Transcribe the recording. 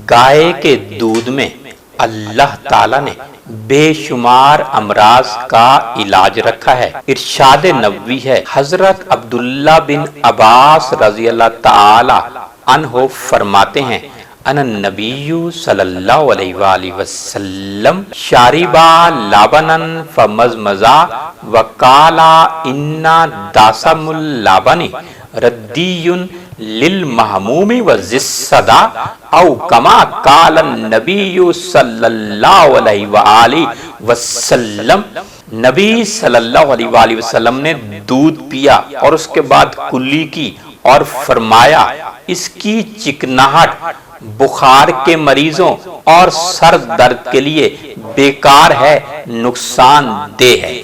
گائے کے دودھ میں اللہ تعالیٰ نے بے شمار امراض کا علاج رکھا ہے۔ ارشاد نبوی ہے، حضرت عبداللہ بن عباس رضی اللہ تعالی عنہ فرماتے ہیں، ان النبی صلی اللہ علیہ وآلہ وسلم شاربا لبنا فمزمزا وقالا انا داسم اللبن ردی للمحموم وزصدا او کما قال النبی صلی اللہ علیہ وآلہ وسلم۔ نبی صلی اللہ علیہ وآلہ وسلم نے دودھ پیا اور اس کے بعد کلی کی اور فرمایا، اس کی چکناہٹ بخار کے مریضوں اور سر درد کے لیے بیکار ہے، نقصان دہ ہے۔